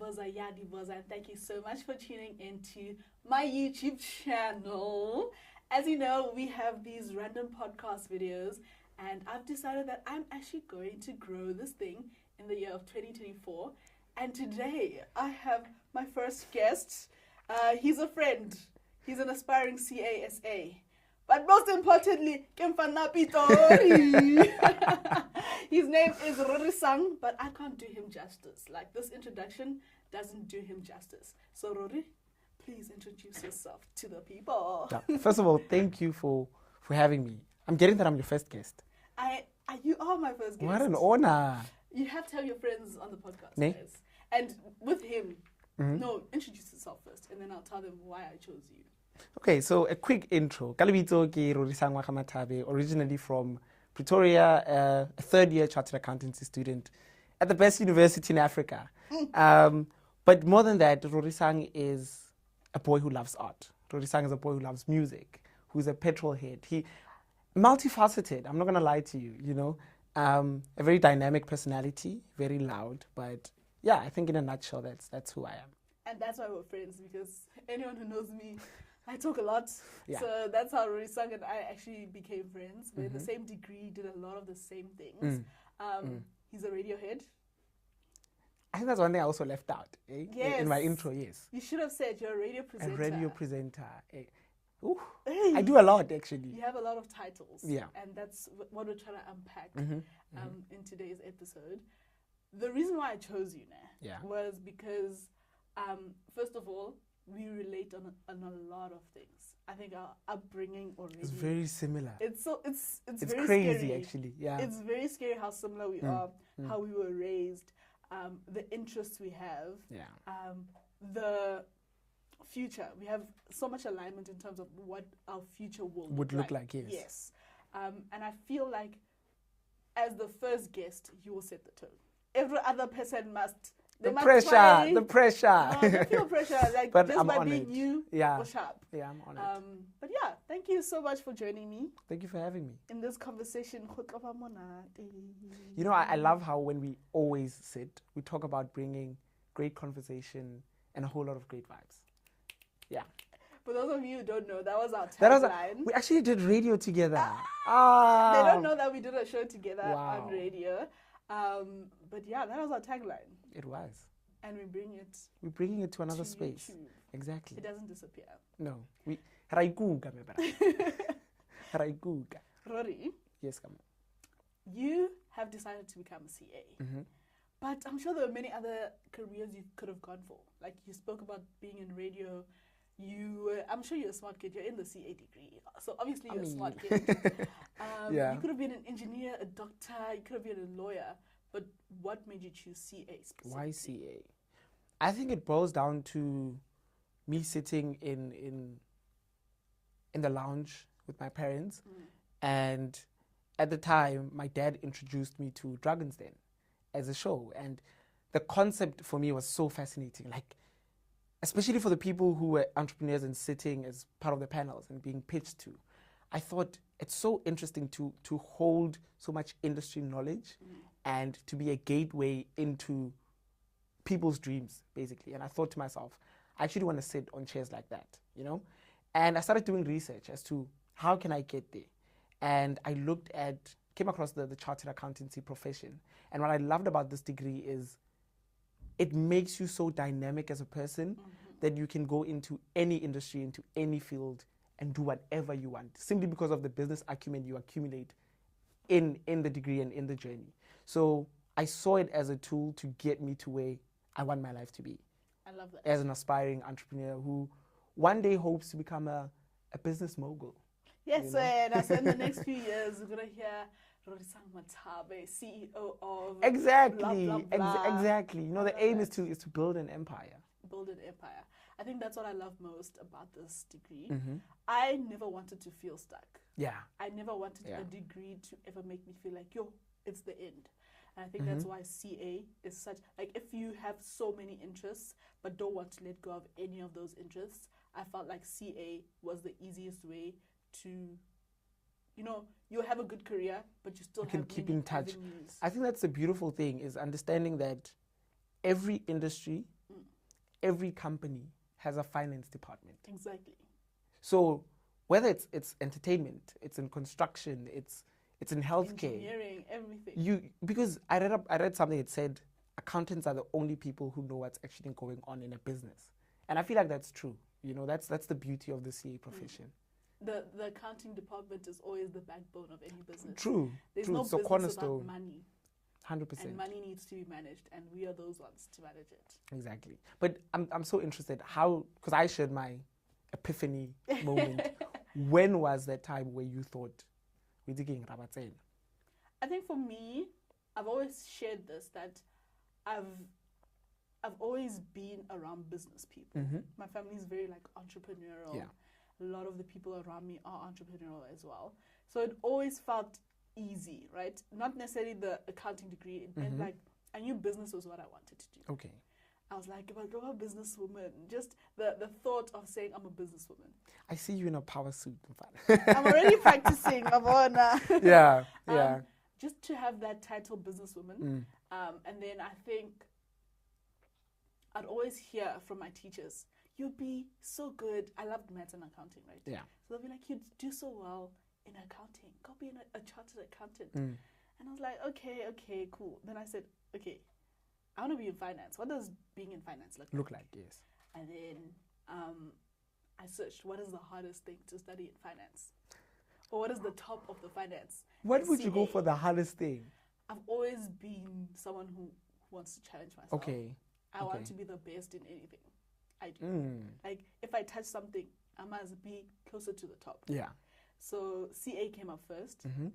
and thank you so much for tuning into my YouTube channel. As you know, we have these random podcast videos, and I've decided that I'm actually going to grow this thing in the year of 2024. And today, I have my first guest. He's a friend. He's an aspiring CASA. But most importantly, his name is Rorisang, but I can't do him justice. Like, this introduction doesn't do him justice. So, Rory, please introduce yourself to the people. First of all, thank you for having me. I'm getting that I'm your first guest. You are my first guest. What an honor. You have to have your friends on the podcast, guys. And with him, introduce yourself first, and then I'll tell them why I chose you. Okay, so a quick intro. Kalibito ke Rorisang Mathabe, originally from Pretoria, a third-year chartered accountancy student at the best university in Africa. But more than that, Rorisang is a boy who loves art. Rorisang is a boy who loves music, who's a petrol head. He multifaceted, I'm not going to lie to you, you know. A very dynamic personality, very loud, but yeah, I think in a nutshell, that's who I am. And that's why we're friends, because anyone who knows me, I talk a lot. Yeah. So that's how Rorisang and I actually became friends. We're in the same degree, did a lot of the same things. He's a radio head. I think that's one thing I also left out yes. in my intro, yes. You should have said you're a radio presenter. A radio presenter. Ooh, I do a lot, actually. You have a lot of titles. Yeah. And that's what we're trying to unpack in today's episode. The reason why I chose you, was because, first of all, we relate on a lot of things. I think our upbringing already is very similar. It's very crazy, scary. Actually. Yeah. It's very scary how similar we are, how we were raised, the interests we have, the future. We have so much alignment in terms of what our future would look like. Yes. Yes. And I feel like as the first guest, you will set the tone. Every other person must. The pressure. No, don't feel pressure. Like, but just I'm by honored. being you, or sharp. Yeah, I'm honored. But yeah, thank you so much for joining me. Thank you for having me. In this conversation. You know, I love how when we always sit, we talk about bringing great conversation and a whole lot of great vibes. Yeah. For those of you who don't know, that was our tagline. We actually did radio together. They don't know that we did a show together on radio. But yeah, that was our tagline. It was. And we're bringing it to another space. YouTube. Exactly. It doesn't disappear. No. Raikuga. Rory. Yes, come on. You have decided to become a CA. But I'm sure there are many other careers you could have gone for. Like, you spoke about being in radio. I'm sure you're a smart kid. You're in the CA degree. So obviously you're a smart kid. You could have been an engineer, a doctor. You could have been a lawyer. But what made you choose CA specifically? Why CA? I think it boils down to me sitting in the lounge with my parents. And at the time, my dad introduced me to Dragon's Den as a show. And the concept for me was so fascinating. Like, especially for the people who were entrepreneurs and sitting as part of the panels and being pitched to. I thought it's so interesting to hold so much industry knowledge and to be a gateway into people's dreams, basically. And I thought to myself, I actually want to sit on chairs like that, you know? And I started doing research as to how can I get there? And I came across the chartered accountancy profession. And what I loved about this degree is it makes you so dynamic as a person that you can go into any industry, into any field, and do whatever you want, simply because of the business acumen you accumulate in the degree and in the journey. So I saw it as a tool to get me to where I want my life to be. I love that. As an aspiring entrepreneur who one day hopes to become a business mogul. Yes, so in the next few years, we're going to hear Rorisang Mathabe, CEO of... Exactly, blah, blah, blah. Exactly. You know, the aim is to build an empire. Build an empire. I think that's what I love most about this degree. I never wanted to feel stuck. Yeah. I never wanted a degree to ever make me feel like, it's the end. And I think that's why CA is such, like, if you have so many interests but don't want to let go of any of those interests, I felt like CA was the easiest way to, you'll have a good career, but you still can keep in touch. Avenues. I think that's the beautiful thing, is understanding that every industry every company has a finance department. Exactly. So whether it's entertainment, it's in construction, it's in healthcare, engineering, everything. Because I read something that said accountants are the only people who know what's actually going on in a business, and I feel like that's true. That's the beauty of the CA profession. The accounting department is always the backbone of any business. True. There's true. no So business cornerstone. without money. 100%. And money needs to be managed, and we are those ones to manage it. Exactly. But I'm so interested because I shared my epiphany moment. When was that time where you thought we're digging rabatzen? I think for me, I've always shared this, that I've always been around business people. Mm-hmm. My family is very entrepreneurial. Yeah. A lot of the people around me are entrepreneurial as well. So it always felt easy, right? Not necessarily the accounting degree. And I knew business was what I wanted to do. Okay. I was like, if I'm a businesswoman, just the thought of saying I'm a businesswoman. I see you in a power suit. I'm already practicing, Mavona. Yeah. Just to have that title, businesswoman. And then I think I'd always hear from my teachers, you'd be so good. I loved maths and accounting, right? Yeah. So they'll be like, you'd do so well in accounting. Go be a chartered accountant. And I was like, okay, cool. Then I said, okay, I want to be in finance. What does being in finance look like? Yes. And then I searched, what is the hardest thing to study in finance? Or what is the top of the finance? What would you go for the hardest thing? I've always been someone who wants to challenge myself. Okay. I want to be the best in anything I do. Like, if I touch something, I must be closer to the top. Yeah. So CA came up first. And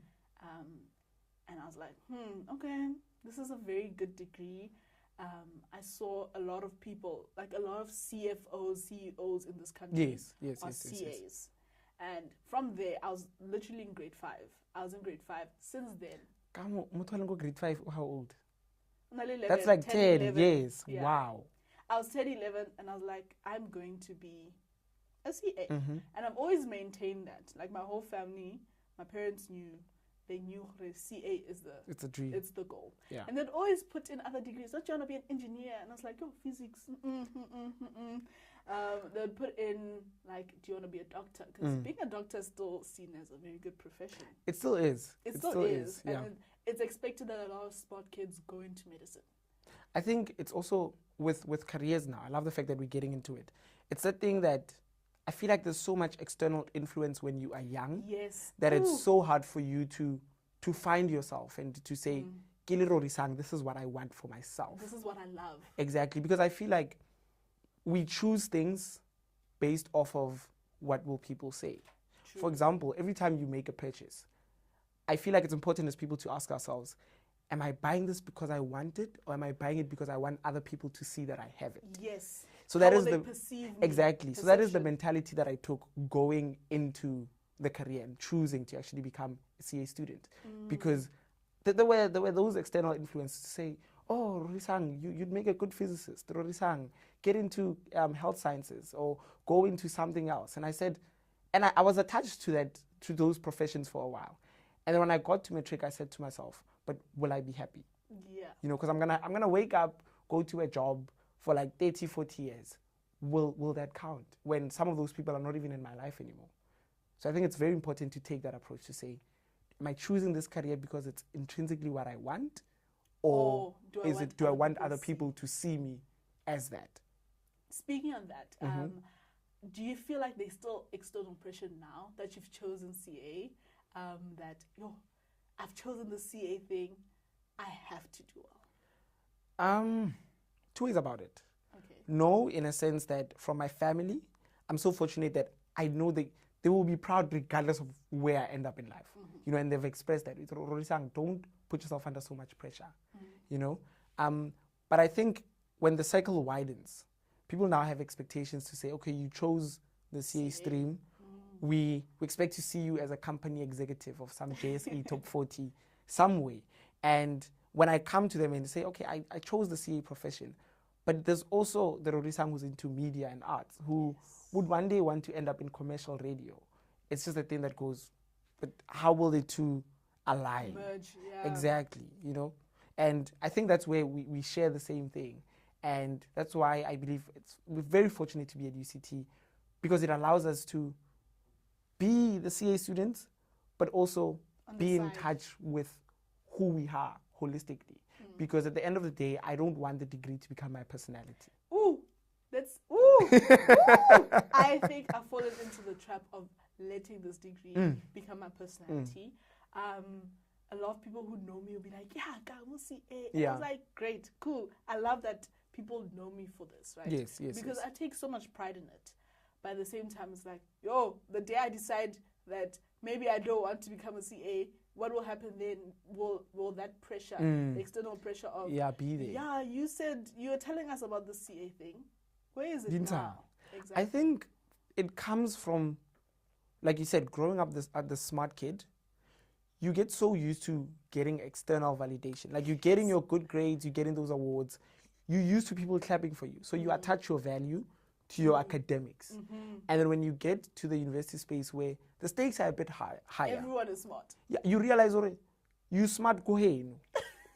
I was like, okay, this is a very good degree. I saw a lot of people, like a lot of CFOs, CEOs in this country are CAs. Yes. And from there, I was literally in grade 5. I was in grade 5. Since then. Grade 5, how old? 11, That's like 10 11. years. Yeah. Wow. I was 10, 11, and I was like, I'm going to be a CA. And I've always maintained that. Like, my whole family, my parents knew. They knew CA is it's a dream. It's the goal. Yeah. And they'd always put in other degrees. Don't you want to be an engineer? And I was like, physics. They'd put in, like, do you want to be a doctor? Because being a doctor is still seen as a very good profession. It still is. It still is. Yeah. And it's expected that a lot of smart kids go into medicine. I think it's also with careers now. I love the fact that we're getting into it. It's that thing that I feel like there's so much external influence when you are young. Yes. That it's so hard for you to find yourself and to say, Kile Rorisang, this is what I want for myself. This is what I love. Exactly. Because I feel like we choose things based off of what will people say. True. For example, every time you make a purchase, I feel like it's important as people to ask ourselves, am I buying this because I want it, or am I buying it because I want other people to see that I have it? Yes. So that is the perceive exactly. Perception. So that is the mentality that I took going into the career and choosing to actually become a CA student, because there were those external influences to say, oh, Rorisang, you'd make a good physicist. Rorisang, get into health sciences or go into something else. And I said, and I was attached to those professions for a while. And then when I got to matric, I said to myself, but will I be happy? Yeah. Because I'm gonna wake up, go to a job for like 30, 40 years. Will that count when some of those people are not even in my life anymore? So I think it's very important to take that approach to say, am I choosing this career because it's intrinsically what I want? Or do I want other people to see me as that? Speaking on that, do you feel like there's still external pressure now that you've chosen CA? That, I've chosen the CA thing, I have to do well? Two ways about it. Okay. No, in a sense that from my family, I'm so fortunate that I know they will be proud regardless of where I end up in life. And they've expressed that. It's Rorisang, don't put yourself under so much pressure. But I think when the cycle widens, people now have expectations to say, okay, you chose the CA stream. We expect to see you as a company executive of some JSE top 40 some way. And when I come to them and say, okay, I chose the CA profession, but there's also the Rorisang who's into media and arts, who would one day want to end up in commercial radio. It's just a thing that goes, but how will the two align? Merge, yeah. Exactly, And I think that's where we share the same thing. And that's why I believe we're very fortunate to be at UCT, because it allows us to be the CA students, but also be in touch with who we are holistically. Because at the end of the day, I don't want the degree to become my personality. Ooh, I think I've fallen into the trap of letting this degree become my personality. A lot of people who know me will be like, yeah, we'll see. I was like, great, cool. I love that people know me for this, right? Yes. Because I take so much pride in it. But at the same time, it's like, the day I decide that maybe I don't want to become a CA, what will happen then? Will that pressure, the external pressure of... be there. Yeah, you said, you were telling us about the CA thing. Where is it now? Exactly. I think it comes from, like you said, growing up as the smart kid. You get so used to getting external validation. Like, you're getting your good grades, you're getting those awards. You're used to people clapping for you. So you attach your value to your academics. And then when you get to the university space where the stakes are a bit higher. Everyone is smart. Yeah, you realize, you smart go ahead.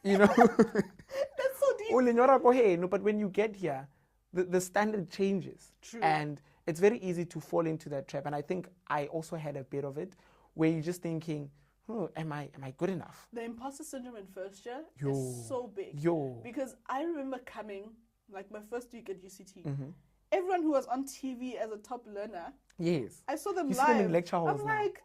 You know? That's so deep. But when you get here, the standard changes. True. And it's very easy to fall into that trap. And I think I also had a bit of it, where you're just thinking, am I good enough? The imposter syndrome in first year is so big. Because I remember coming, like my first week at UCT, everyone who was on TV as a top learner, I saw them you live. See them in lecture halls I'm now. like,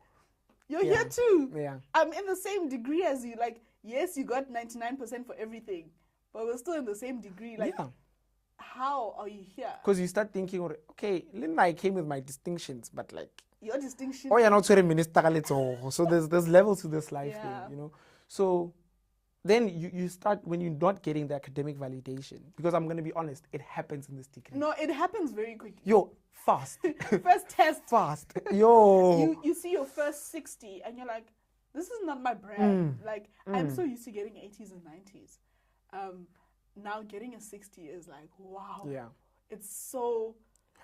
you're here too. Yeah. I'm in the same degree as you. Like, yes, you got 99% for everything, but we're still in the same degree. Like, how are you here? Because you start thinking, okay, I came with my distinctions, but like, your distinction. you're not a minister. So there's levels to this life thing, you know. So then you start, when you're not getting the academic validation, because I'm going to be honest, it happens in this degree. No, it happens very quickly. Fast. First test. Fast. You see your first 60 and you're like, this is not my brand. I'm so used to getting 80s and 90s. Now getting a 60 is like, wow. Yeah. It's so...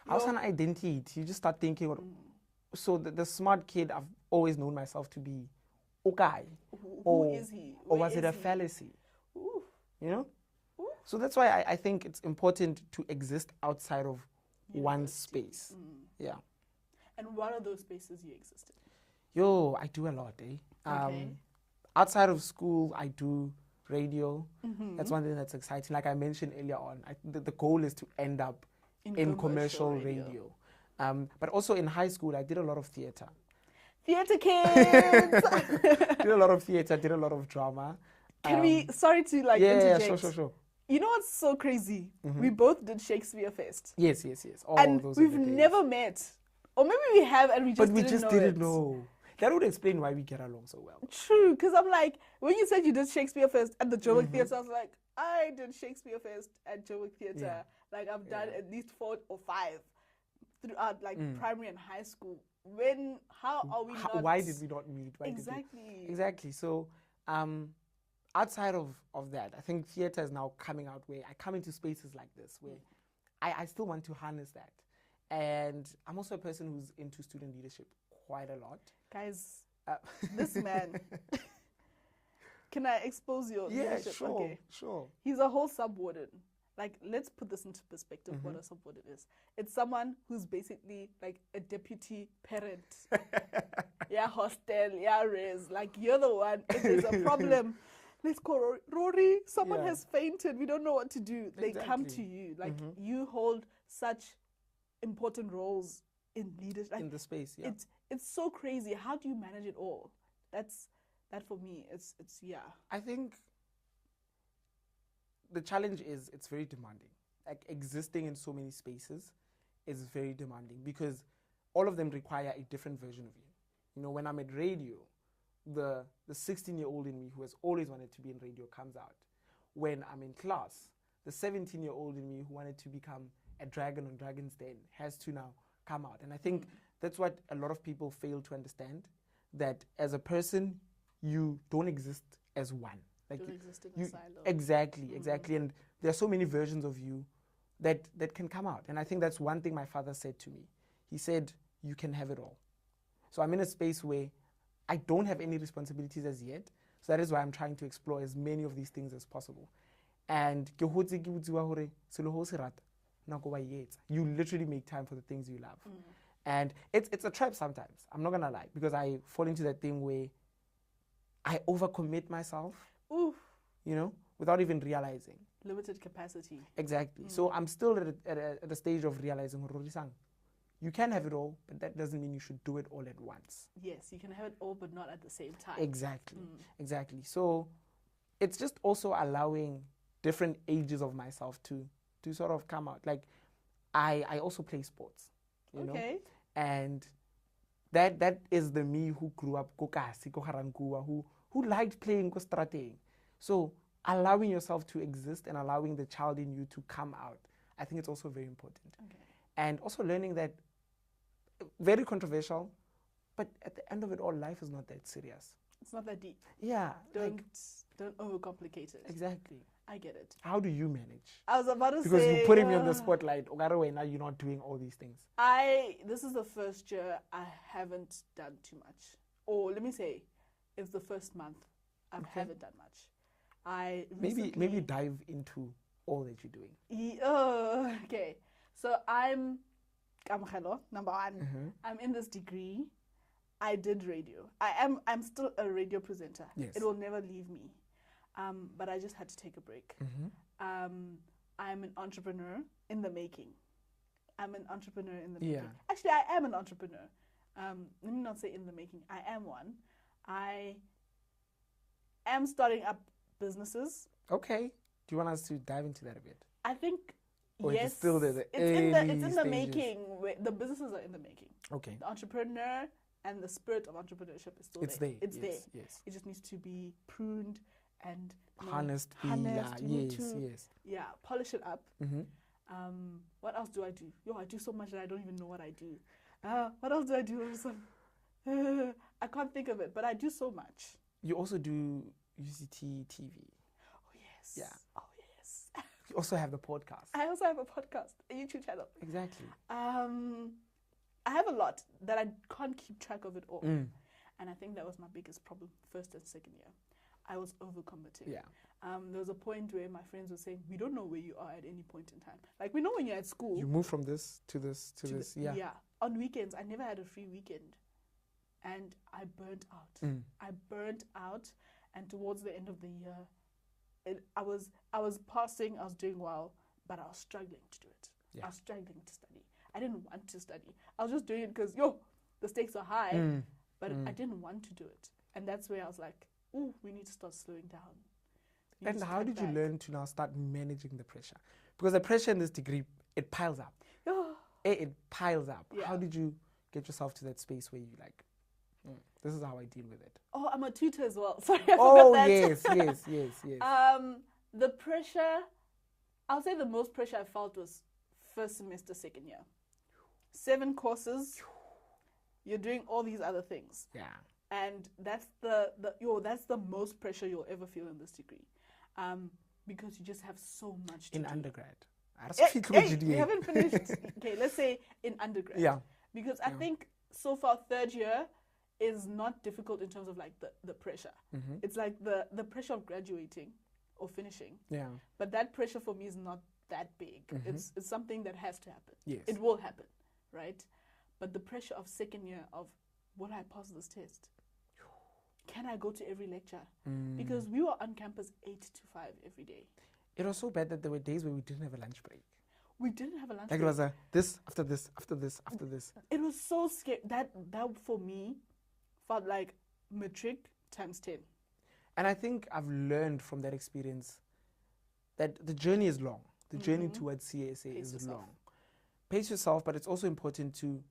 Also an identity. You just start thinking... So the smart kid, I've always known myself to be okay. Who is he? Or was it a fallacy? Ooh. You know? Ooh. So that's why I think it's important to exist outside of one space. Yeah. And what are those spaces you exist in? I do a lot, outside of school, I do radio. That's one thing that's exciting. Like I mentioned earlier on, the goal is to end up in commercial radio. But also in high school, I did a lot of theater. Theater kids! Did a lot of theater, did a lot of drama. Sorry to interject. Yeah, sure. You know what's so crazy? We both did Shakespeare Fest. Yes. And we've never met. Or maybe we have and we just didn't know. That would explain why we get along so well. True, because I'm like, when you said you did Shakespeare Fest at the Joburg Theatre, I was like, I did Shakespeare Fest at Joburg Theatre. Yeah. Like I've done at least 4 or 5 throughout primary and high school. How are we not? Why did we not meet? Exactly. So, outside of that, I think theater is now coming out where I come into spaces like this where I still want to harness that. And I'm also a person who's into student leadership quite a lot. Guys, this man, can I expose your leadership? Yeah, sure. He's a whole subwarden. Like, let's put this into perspective, what a subwarden is. It's someone who's basically like a deputy parent. Hostel, res. Like, you're the one. If there's a problem, let's call Rory. Someone has fainted. We don't know what to do. They come to you. Like, you hold such important roles in leadership. Like, in the space, It's so crazy. How do you manage it all? That for me, it's. I think the challenge is it's very demanding. Like existing in so many spaces is very demanding because all of them require a different version of you. You know, when I'm at radio, the 16-year-old in me who has always wanted to be in radio comes out. When I'm in class, the 17-year-old in me who wanted to become a dragon on Dragon's Den has to now come out. And I think that's what a lot of people fail to understand, that as a person, you don't exist as one. Like don't exist in a silo. Exactly. And there are so many versions of you that can come out. And I think that's one thing my father said to me. He said, you can have it all. So I'm in a space where I don't have any responsibilities as yet. So that is why I'm trying to explore as many of these things as possible. And ke hotse ke butsiwa hore selo ho se rata nako wa e etsa. You literally make time for the things you love. And it's a trap sometimes. I'm not gonna lie, because I fall into that thing where I overcommit myself, Oof. you know, without even realizing. Limited capacity. Exactly. So I'm still at a stage of realizing, Rorisang, you can have it all, but that doesn't mean you should do it all at once. Yes, you can have it all, but not at the same time. Exactly. Exactly. So it's just also allowing different ages of myself to sort of come out. Like I also play sports, you know, and that is the me who grew up who liked playing strateng. So allowing yourself to exist and allowing the child in you to come out, I think it's also very important. And also learning that, very controversial, but at the end of it all, life is not that serious. It's not that deep. Yeah. Don't overcomplicate it. Exactly. I get it. How do you manage? I was about to because say, you're putting me on the spotlight. Now you're not doing all these things. This is the first year I haven't done too much. Or let me say, it's the first month I haven't done much. Maybe dive into all that you're doing. Okay. So I'm number one. I'm in this degree. I did radio. I'm still a radio presenter. Yes. It will never leave me. But I just had to take a break. I'm an entrepreneur in the making. Yeah. Actually, I am an entrepreneur. Let me not say in the making. I am one. I am starting up businesses. Okay. Do you want us to dive into that a bit? I think, or yes. It's still the it's in the making. The businesses are in the making. Okay. The entrepreneur and the spirit of entrepreneurship is still there. It's there. Yes. It just needs to be pruned and harnessed. Yes. Yeah, polish it up. What else do I do? I do so much that I don't even know what I do. What else do I do? I can't think of it, but I do so much. You also do UCT TV. Oh yes. Yeah. Oh yes. You also have the podcast. I also have a podcast, a YouTube channel. Exactly. I have a lot that I can't keep track of it all. And I think that was my biggest problem first and second year. I was overcommitting. Yeah. There was a point where my friends were saying, we don't know where you are at any point in time. Like, we know when you're at school. You move from this to this to this. Yeah. Yeah. On weekends, I never had a free weekend. And I burnt out. And towards the end of the year, I was passing, I was doing well, but I was struggling to do it. Yeah. I was struggling to study. I didn't want to study. I was just doing it because, the stakes are high, but I didn't want to do it. And that's where I was like, we need to start slowing down. And how did you learn to now start managing the pressure? Because the pressure in this degree, it piles up. It piles up. Yeah. How did you get yourself to that space where you like, this is how I deal with it? Oh, I'm a tutor as well. Sorry, I forgot that. yes. The pressure, I'll say the most pressure I felt was first semester, second year. 7 courses. You're doing all these other things. Yeah. And that's the most pressure you'll ever feel in this degree. Because you just have so much to do. In undergrad. You haven't finished. Okay, let's say in undergrad. Yeah. Because I think so far third year is not difficult in terms of like the pressure. It's like the pressure of graduating or finishing. Yeah. But that pressure for me is not that big. It's something that has to happen. Yes. It will happen, right? But the pressure of second year of, will I pass this test? Can I go to every lecture? Because we were on campus 8 to 5 every day. It was so bad that there were days where we didn't have a lunch break. We didn't have a lunch break. Like it was this, after this, after this, after this. It was so scary. That for me felt like matric times 10. And I think I've learned from that experience that the journey is long. The journey towards CSA is long. Pace yourself, but it's also important to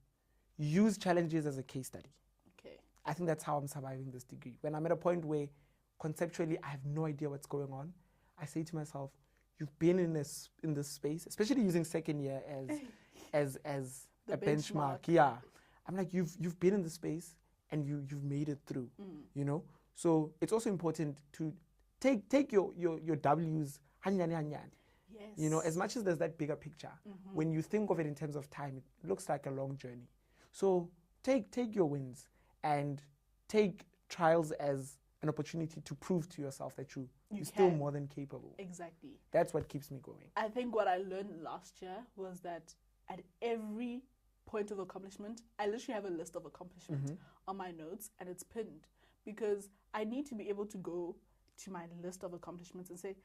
use challenges as a case study. Okay. I think that's how I'm surviving this degree. When I'm at a point where conceptually I have no idea what's going on, I say to myself, you've been in this space, especially using second year as a benchmark. Yeah. I'm like, you've been in the space and you've made it through. You know? So it's also important to take your W's hanyane. Yes. You know, as much as there's that bigger picture, when you think of it in terms of time, it looks like a long journey. So take your wins and take trials as an opportunity to prove to yourself that you're You still can. more than capable. Exactly. That's what keeps me going. I think what I learned last year was that at every point of accomplishment, I literally have a list of accomplishment on my notes, and it's pinned, because I need to be able to go to my list of accomplishments and say,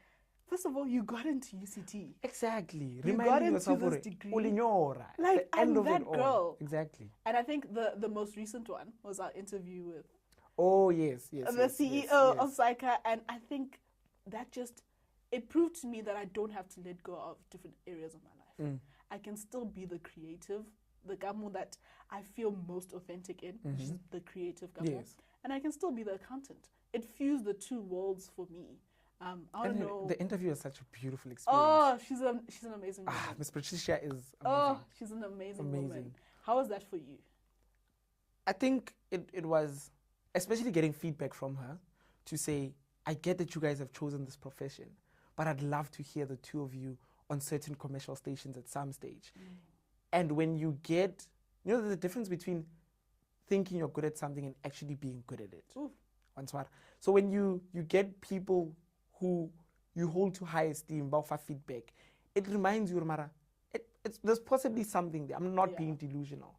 first of all, you got into UCT. Exactly. You got Reminding into yourself this of degree. the I'm end of that it all. girl. Exactly. And I think the most recent one was our interview with Oh, yes. the yes, CEO yes, of Psycha, and I think that it proved to me that I don't have to let go of different areas of my life. I can still be the creative, the Gamo that I feel most authentic in, which is the creative Gamo. Yes. And I can still be the accountant. It fused the two worlds for me. I don't And know. the interview is such a beautiful experience. Oh, she's an amazing woman. Miss Patricia is amazing. Oh, she's an amazing woman. How was that for you? I think it was, especially getting feedback from her to say, I get that you guys have chosen this profession, but I'd love to hear the two of you on certain commercial stations at some stage. And when you get, there's a difference between thinking you're good at something and actually being good at it. Ooh. So when you get people who you hold to high esteem about feedback, it reminds you, Mara, there's possibly something there. I'm not being delusional,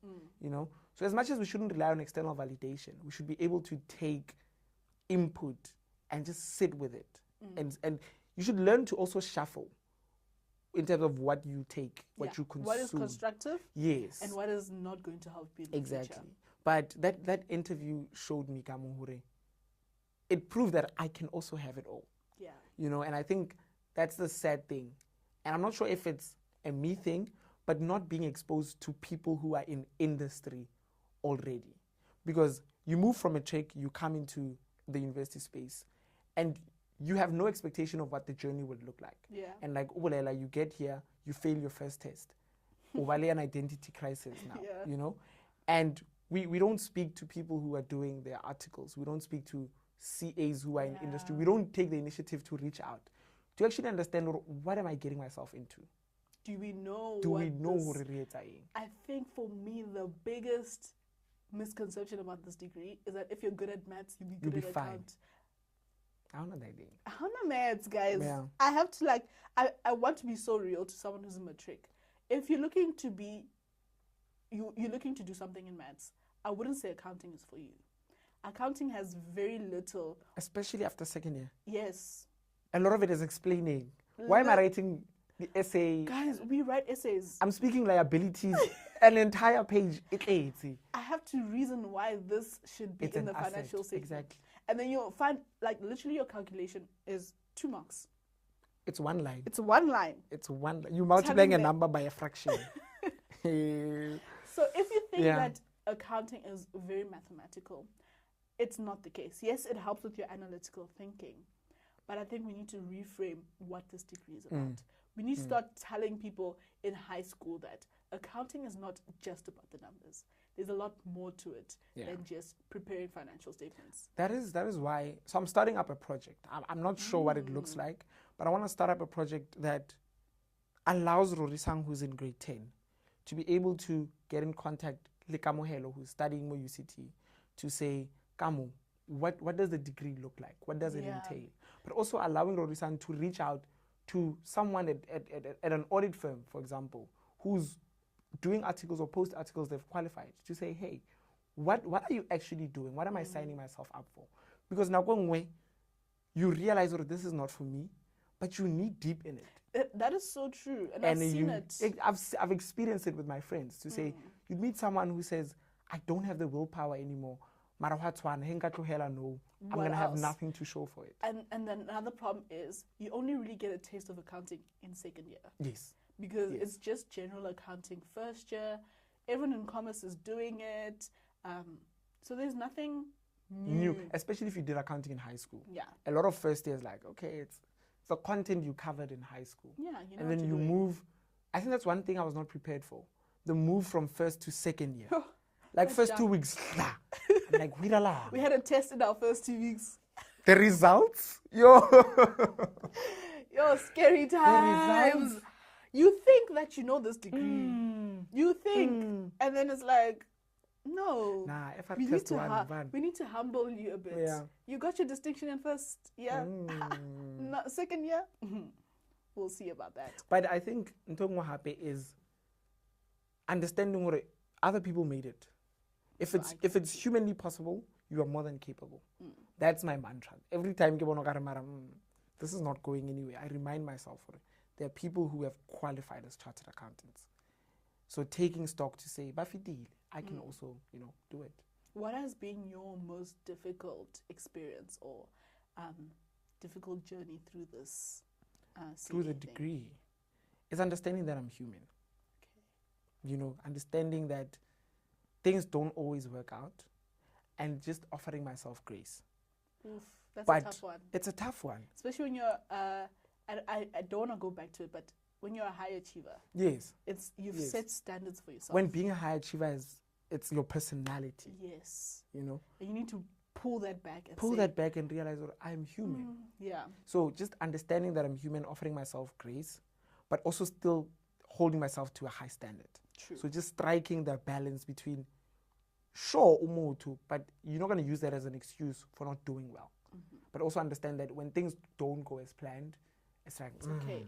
So as much as we shouldn't rely on external validation, we should be able to take input and just sit with it. And you should learn to also shuffle in terms of what you take, what you consume. What is constructive? Yes. And what is not going to help you in the Exactly. future. But that interview showed me, Kamuhure, it proved that I can also have it all. Yeah. And I think that's the sad thing. And I'm not sure if it's a me thing, but not being exposed to people who are in industry already. Because you move from a check, you come into the university space, and you have no expectation of what the journey would look like. Yeah. And like, you get here, you fail your first test. Ubale an identity crisis now, And we don't speak to people who are doing their articles. We don't speak to CAs who are in industry. We don't take the initiative to reach out to actually understand, what am I getting myself into? Do we know who re I think for me, the biggest misconception about this degree is that if you're good at maths, you'll be good at account. I don't know that thing. I don't know maths, guys. Yeah. I have to I want to be so real to someone who's in matric. If you're looking to be, you're looking to do something in maths, I wouldn't say accounting is for you. Accounting has very little. Especially after second year. Yes. A lot of it is explaining. Why am I writing the essay? Guys, we write essays. I'm speaking liabilities, an entire page. I have to reason why this should be in the financial statement. Exactly. And then you'll find, literally your calculation is 2 marks. It's one line. It's one line. You're multiplying a number by a fraction. So if you think that accounting is very mathematical, it's not the case. Yes, it helps with your analytical thinking, but I think we need to reframe what this degree is about. We need to start telling people in high school that accounting is not just about the numbers. There's a lot more to it than just preparing financial statements. That is why. So I'm starting up a project. I'm not sure what it looks like, but I want to start up a project that allows Rorisang, who's in grade 10, to be able to get in contact with Kamohelo, who's studying more UCT, to say, Kamu, what does the degree look like? What does it entail? But also allowing Rorisang to reach out to someone at an audit firm, for example, who's doing articles or post articles they've qualified, to say, hey, what are you actually doing? What am I signing myself up for? Because now you realize that this is not for me, but you need deep in it. That is so true, and I've seen it. I've experienced it with my friends, to say, you meet someone who says, I don't have the willpower anymore. I'm going to have nothing to show for it. And then another problem is you only really get a taste of accounting in second year. Yes. Because it's just general accounting first year. Everyone in commerce is doing it. So there's nothing new. Especially if you did accounting in high school. Yeah. A lot of first years okay, it's the content you covered in high school. Yeah, and then you move. I think that's one thing I was not prepared for. The move from first to second year. First 2 weeks. I'm like, we had a test in our first 2 weeks. The results? Yo, scary times. You think that you know this degree. You think. And then it's like, No. Nah, if I We need, test to one. we need to humble you a bit. Yeah. You got your distinction in first year. No, second year? We'll see about that. But I think Ntongwa Happy is understanding what other people made it. If it's humanly possible, you are more than capable. That's my mantra. Every time this is not going anywhere, I remind myself there are people who have qualified as chartered accountants. So taking stock to say, Bafidil, I can also, do it. What has been your most difficult experience or difficult journey through this? Through the degree, is understanding that I'm human. Okay. Understanding that things don't always work out, and just offering myself grace. Oof, that's but a tough one. It's a tough one. Especially when you're, I don't want to go back to it, but when you're a high achiever. Yes. You've set standards for yourself. When being a high achiever it's your personality. Yes. And you need to pull that back and realize that I'm human. Yeah. So just understanding that I'm human, offering myself grace, but also still holding myself to a high standard. True. So just striking the balance between, sure, umutu, but you're not going to use that as an excuse for not doing well. But also understand that when things don't go as planned, it's like, it's okay.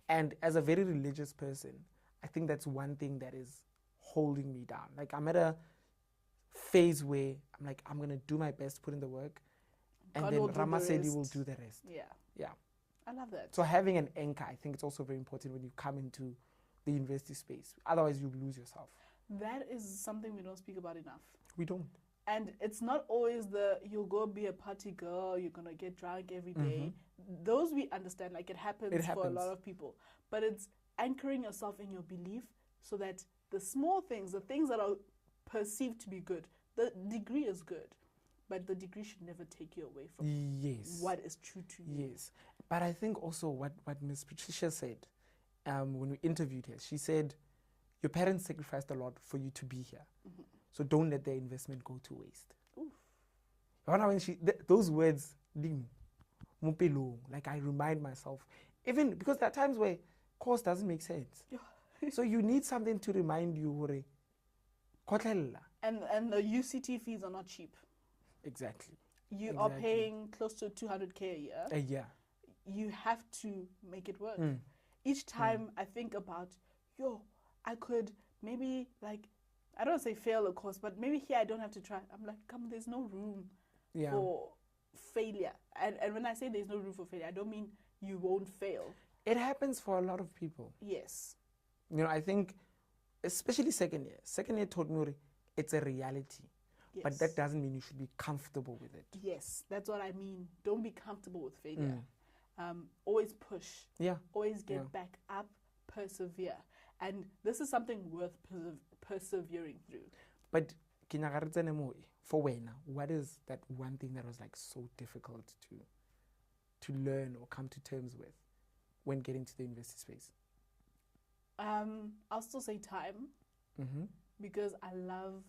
And as a very religious person, I think that's one thing that is holding me down. Like, I'm at a phase where I'm like, I'm going to do my best, put in the work, and God then will do Ramasedi will do the rest. Yeah. I love that. So having an anchor, I think it's also very important when you come into the university space. Otherwise, you lose yourself. That is something we don't speak about enough. We don't. And it's not always you'll go be a party girl, you're going to get drunk every day. Those we understand, like it happens for a lot of people. But it's anchoring yourself in your belief so that the small things, the things that are perceived to be good, the degree is good, but the degree should never take you away from what is true to you. Yes. But I think also what Ms. Patricia said when we interviewed her, she said, your parents sacrificed a lot for you to be here. So don't let their investment go to waste. Oof. When those words, like I remind myself, even because there are times where course doesn't make sense. So you need something to remind you. And the UCT fees are not cheap. Exactly. You are paying close to 200K a year. A year. You have to make it work. Each time I think about, I could maybe I don't say fail a course, but maybe here I don't have to try. I'm like, there's no room for failure. And when I say there's no room for failure, I don't mean you won't fail. It happens for a lot of people. Yes. I think, especially second year taught me it's a reality. Yes. But that doesn't mean you should be comfortable with it. Yes, that's what I mean. Don't be comfortable with failure. Always push. Yeah. Always get back up, persevere. And this is something worth persevering through. But for Wena, what is that one thing that was so difficult to learn or come to terms with when getting to the university space? I'll still say time, because I love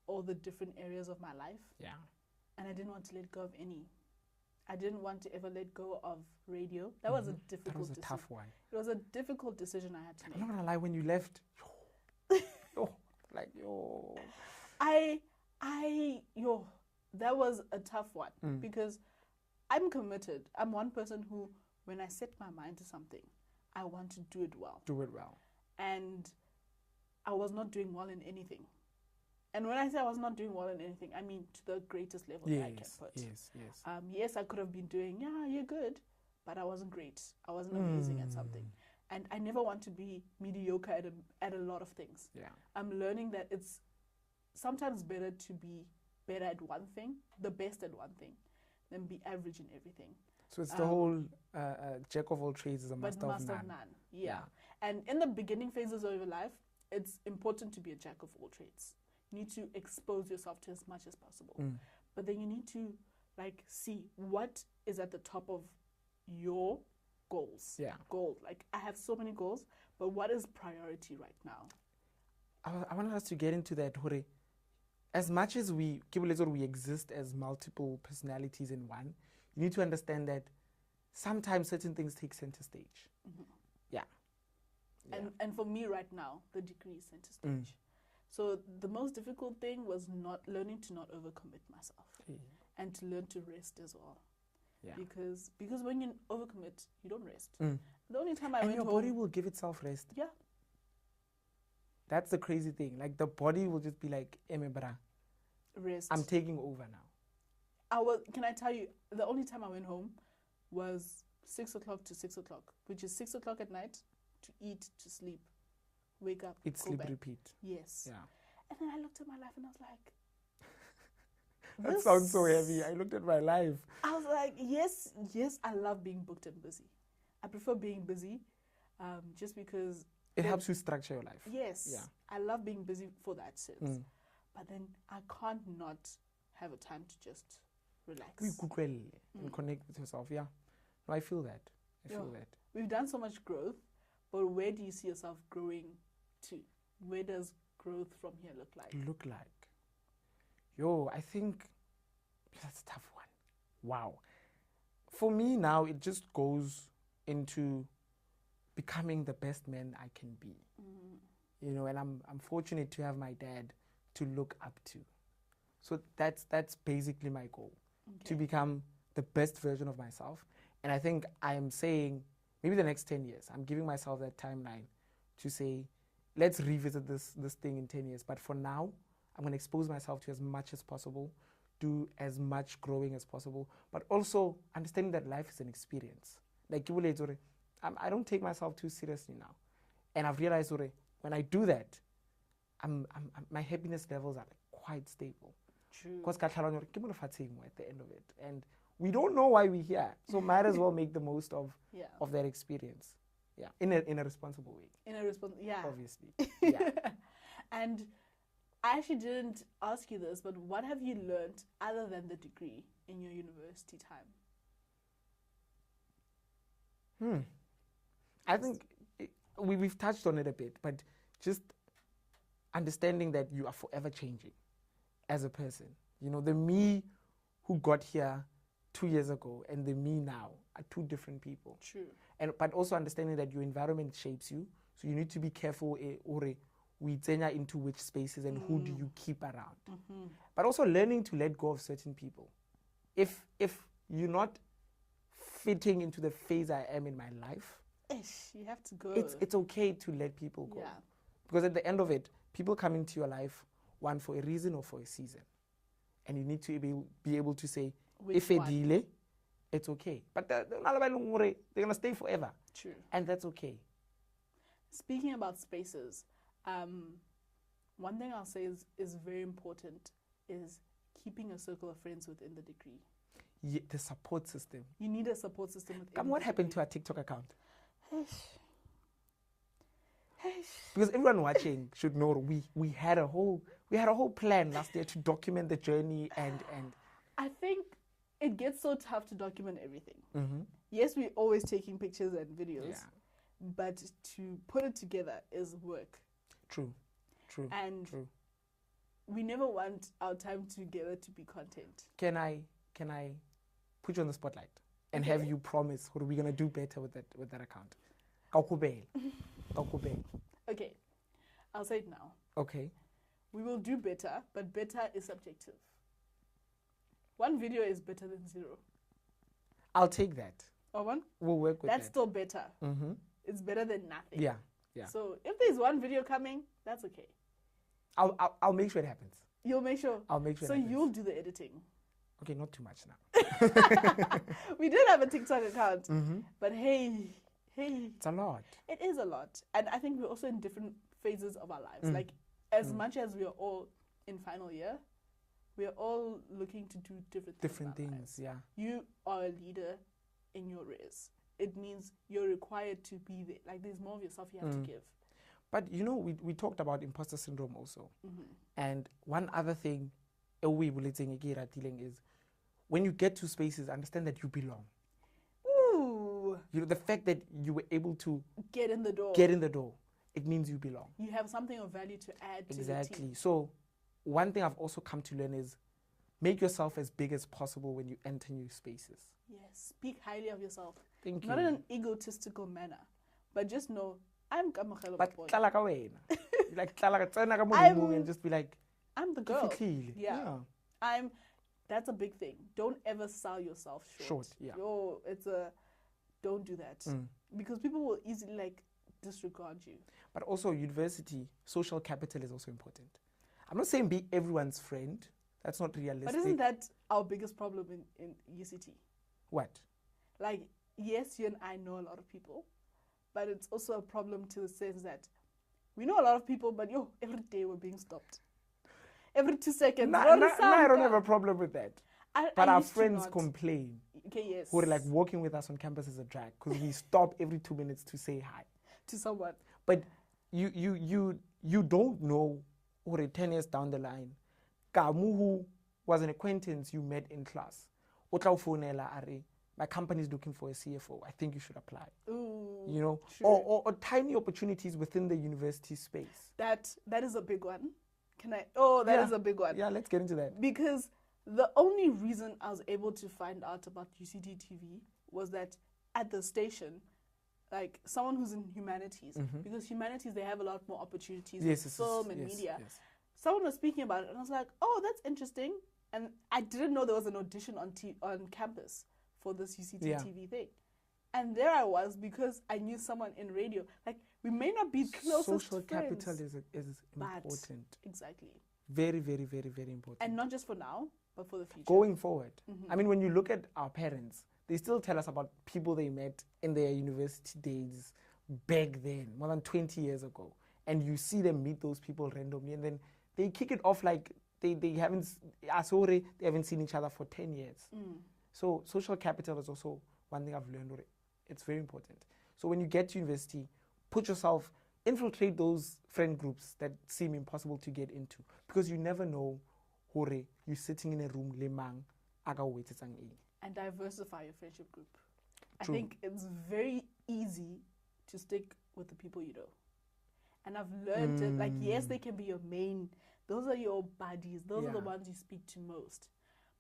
all the different areas of my life. Yeah. And I didn't want to let go of any. I didn't want to ever let go of radio. That was a difficult decision. That was a tough one. It was a difficult decision I had to make. I'm not gonna lie, when you left, that was a tough one because I'm committed. I'm one person who, when I set my mind to something, I want to do it well. Do it well. And I was not doing well in anything. And when I say I was not doing well in anything, I mean to the greatest level that I can put. Yes, I could have been doing, you're good, but I wasn't great. I wasn't amazing at something. And I never want to be mediocre at a lot of things. Yeah. I'm learning that it's sometimes better to be better at one thing, the best at one thing, than be average in everything. So it's the whole jack of all trades is a master of none. Yeah. And in the beginning phases of your life, it's important to be a jack of all trades. You need to expose yourself to as much as possible. But then you need to see what is at the top of your goals. Yeah. Goal. I have so many goals, but what is priority right now? I wanted us to get into that, Hore. As much as we exist as multiple personalities in one, you need to understand that sometimes certain things take center stage. And for me right now, the degree is center stage. So the most difficult thing was not learning to not overcommit myself and to learn to rest as well. Yeah. Because when you overcommit, you don't rest. Mm. The only time and your body will give itself rest. Yeah. That's the crazy thing. Like the body will just be like, "Emebra, Rest. I'm taking over now." Can I tell you, the only time I went home was 6 o'clock to 6 o'clock, which is 6 o'clock at night to eat, to sleep, wake up, It's go sleep, back. repeat. Yes. Yeah. And then I looked at my life and I was like, That sounds so heavy. I looked at my life. I was like, yes, I love being booked and busy. I prefer being busy just because It helps you structure your life. Yes. Yeah. I love being busy for that sense. Mm. But then I can't not have a time to just relax. We Google and connect with yourself. Yeah. No, I feel that. I feel that. We've done so much growth, but where do you see yourself growing to? Where does growth from here look like? Yo, I think that's a tough one. Wow. For me now, it just goes into becoming the best man I can be. You know, and I'm fortunate to have my dad to look up to. So that's basically my goal, to become the best version of myself. And I think I am saying maybe the next 10 years, I'm giving myself that timeline to say, let's revisit this thing in 10 years. But for now, I'm going to expose myself to as much as possible, do as much growing as possible, but also understanding that life is an experience. Like, I don't take myself too seriously now. And I've realized when I do that, my happiness levels are quite stable. True. Because at the end of it. And we don't know why we're here. So might as well make the most of that experience. Yeah. In a responsible way. Obviously. Yeah. And I actually didn't ask you this, but what have you learned other than the degree in your university time? I think we've touched on it a bit, but just understanding that you are forever changing as a person. You know, the me who got here 2 years ago and the me now are two different people. True. But also understanding that your environment shapes you, so you need to be careful into which spaces and who do you keep around. But also learning to let go of certain people. If you're not fitting into the phase I am in my life, you have to go. It's okay to let people go. Yeah. Because at the end of it, people come into your life, one for a reason or for a season. And you need to be able to say, if a delay, it's okay. But they're going to stay forever. True. And that's okay. Speaking about spaces, one thing I'll say is very important is keeping a circle of friends within the degree. Yeah, the support system. You need a support system within What the happened degree. to our TikTok account? Because everyone watching should know we had a whole plan last year to document the journey and I think it gets so tough to document everything. Mm-hmm. Yes, we're always taking pictures and videos, but to put it together is work. True. And we never want our time together to be content. Can I put you on the spotlight and have you promise what are we gonna do better with that account? Okay, I'll say it now. Okay. We will do better, but better is subjective. One video is better than zero. I'll take that. Or one? We'll work with that. That's still better. Mm-hmm. It's better than nothing. Yeah. So if there's one video coming, that's okay. I'll make sure it happens. You'll make sure? I'll make sure So it happens. you'll do the editing. Okay, not too much now. We did have a TikTok account, mm-hmm. but hey. It's a lot. It is a lot. And I think we're also in different phases of our lives. Like, as much as we are all in final year, we are all looking to do different things. Things, yeah. You are a leader in your race. It means you're required to be there. Like, there's more of yourself you have to give. But, you know, we talked about imposter syndrome also. Mm-hmm. And one other thing is when you get to spaces, understand that you belong. Ooh. You know, the fact that you were able to get in the door, it means you belong. You have something of value to add to the team. So one thing I've also come to learn is make yourself as big as possible when you enter new spaces. Yes, speak highly of yourself. Thank you. Not in an egotistical manner, but just know I'm Kamogelo But boy. tlala ka wena. Like tlala ka tsena ka mo I'm- lemong and just be like, I'm the "Ke girl. fihlile." Yeah. That's a big thing. Don't ever sell yourself short. Yeah. Don't do that. Because people will easily like disregard you. But also university, social capital is also important. I'm not saying be everyone's friend. That's not realistic. But isn't that our biggest problem in UCT? What? Like, yes, you and I know a lot of people, but it's also a problem to the sense that we know a lot of people, but every day we're being stopped. Every 2 seconds. I don't have a problem with that. But our friends complain. Okay, yes. Who are like walking with us on campus is a drag because we stop every 2 minutes to say hi to someone. But you don't know, or 10 years down the line, Kamu who was an acquaintance you met in class, my company is looking for a CFO. I think you should apply. Ooh, you know, sure. or tiny opportunities within the university space. That is a big one. That is a big one. Yeah, let's get into that. Because the only reason I was able to find out about UCT TV was that at the station, like someone who's in humanities, because humanities, they have a lot more opportunities in film and media. Yes. Someone was speaking about it, and I was like, oh, that's interesting. And I didn't know there was an audition on campus for this UCT TV thing. And there I was because I knew someone in radio. Like, we may not be closest Social friends, capital is important. Exactly. Very, very, very, very important. And not just for now, but for the future. Going forward. I mean, when you look at our parents, they still tell us about people they met in their university days back then, more than 20 years ago. And you see them meet those people randomly, and then they kick it off like they haven't seen each other for 10 years. So social capital is also one thing I've learned. It's very important. So when you get to university, infiltrate those friend groups that seem impossible to get into, because you never know you're sitting in a room and diversify your friendship group. True. I think it's very easy to stick with the people you know. And I've learned it, like, yes, they can be your main, those are your buddies, those are the ones you speak to most.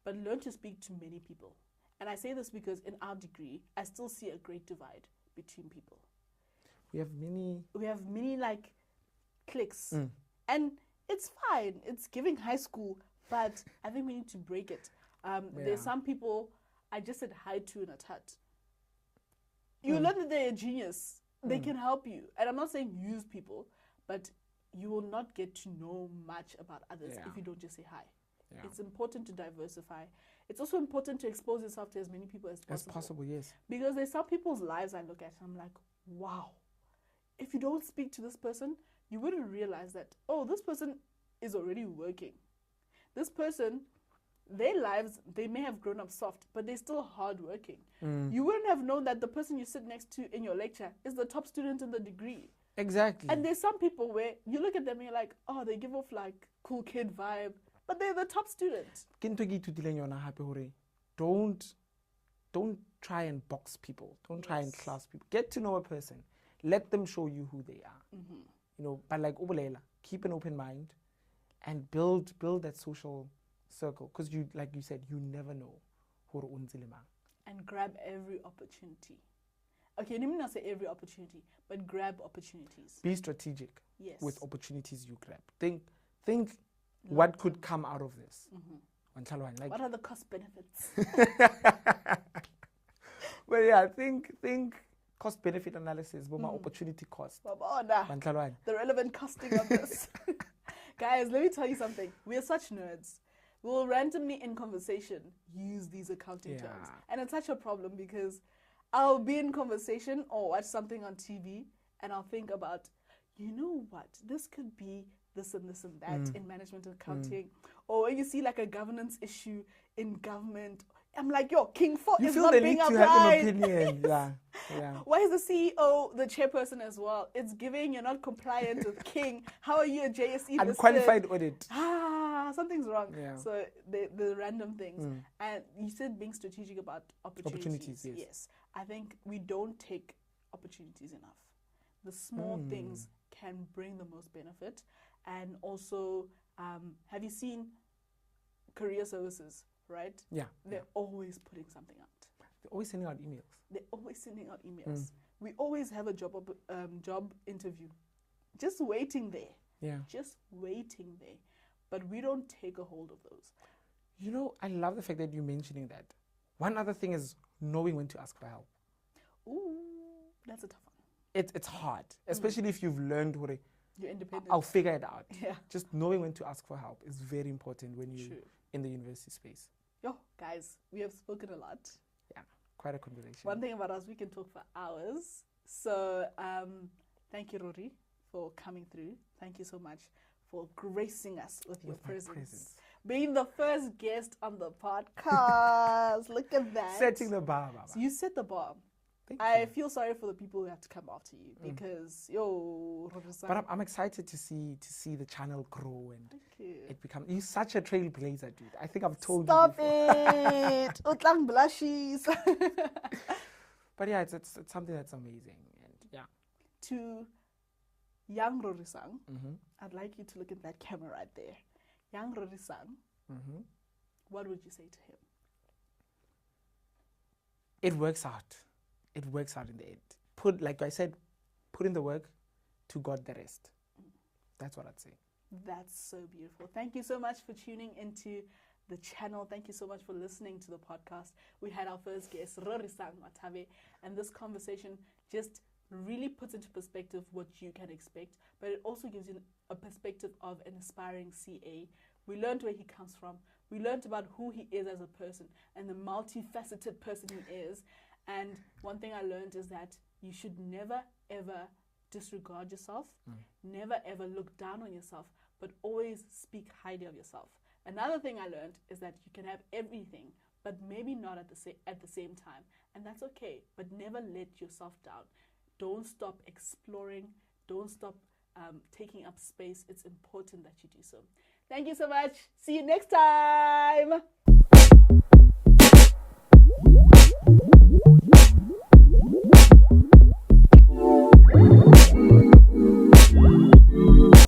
But learn to speak to many people. And I say this because in our degree, I still see a great divide between people. We have many like cliques. And it's fine. It's giving high school, but I think we need to break it. There's some people I just said hi to in a tut. You learn that they're a genius. They can help you. And I'm not saying use people, but you will not get to know much about others if you don't just say hi. Yeah. It's important to diversify. It's also important to expose yourself to as many people as possible. Yes. Because there's some people's lives I look at and I'm like, wow. If you don't speak to this person, you wouldn't realize that, this person is already working. This person, their lives, they may have grown up soft, but they're still hardworking. You wouldn't have known that the person you sit next to in your lecture is the top student in the degree. Exactly. And there's some people where you look at them and you're like, they give off like cool kid vibe, but they're the top student. Don't try and box people. Don't try and class people. Get to know a person. Let them show you who they are. You know, but like keep an open mind and build that social circle, because like you said, you never know. And grab every opportunity. Okay, let me not say every opportunity, but grab opportunities. Be strategic with opportunities you grab. Think what could come out of this. Like, what are the cost benefits? Well, yeah, think cost benefit analysis, but my opportunity cost. The relevant costing of this. Guys, let me tell you something. We are such nerds. We'll randomly in conversation use these accounting terms. And it's such a problem because I'll be in conversation or watch something on TV and I'll think about, you know what, this could be this and this and that in management and accounting. Or when you see like a governance issue in government, I'm like, King 4 is not being applied. You feel the need to have an opinion. Yeah. Why is the CEO the chairperson as well? It's giving you're not compliant with King. How are you a JSE unqualified audit? Something's wrong. Yeah. So the random things. And you said being strategic about opportunities. Yes. I think we don't take opportunities enough. The small things can bring the most benefit. And also, have you seen career services, right? Yeah. They're always putting something out. They're always sending out emails. we always have a job interview, just waiting there. Yeah. Just waiting there. But we don't take a hold of those. You know, I love the fact that you're mentioning that. One other thing is knowing when to ask for help. Ooh, that's a tough one. It's hard, especially if you've learned what You're independent. I'll figure it out. Yeah. Just knowing when to ask for help is very important when you're True. in the university space. Yo, guys, we have spoken a lot. Yeah, quite a conversation. One thing about us, we can talk for hours. So thank you, Rory, for coming through. Thank you so much for gracing us with your my presence. Being the first guest on the podcast. Look at that. Setting the bar, Baba. So you set the bar. Thank I you. feel sorry for the people who have to come after you because, Rorisang. But I'm excited to see the channel grow and Thank you. it become. You're such a trailblazer, dude. I think I've told Stop you before. it. Utlang blushies. But yeah, it's something that's amazing. And yeah. To young Rorisang, Mm-hmm. I'd like you to look at that camera right there. Young Rorisang, Mm-hmm. what would you say to him? It works out. It works out in the end. Like I said, put in the work, to God the rest. That's what I'd say. That's so beautiful. Thank you so much for tuning into the channel. Thank you so much for listening to the podcast. We had our first guest, Rorisang Mathabe, and this conversation just really puts into perspective what you can expect, but it also gives you a perspective of an aspiring CA. We learned where he comes from. We learned about who he is as a person and the multifaceted person he is. And one thing I learned is that you should never, ever disregard yourself, never, ever look down on yourself, but always speak highly of yourself. Another thing I learned is that you can have everything, but maybe not at the same time. And that's okay, but never let yourself down. Don't stop exploring. Don't stop taking up space. It's important that you do so. Thank you so much. See you next time.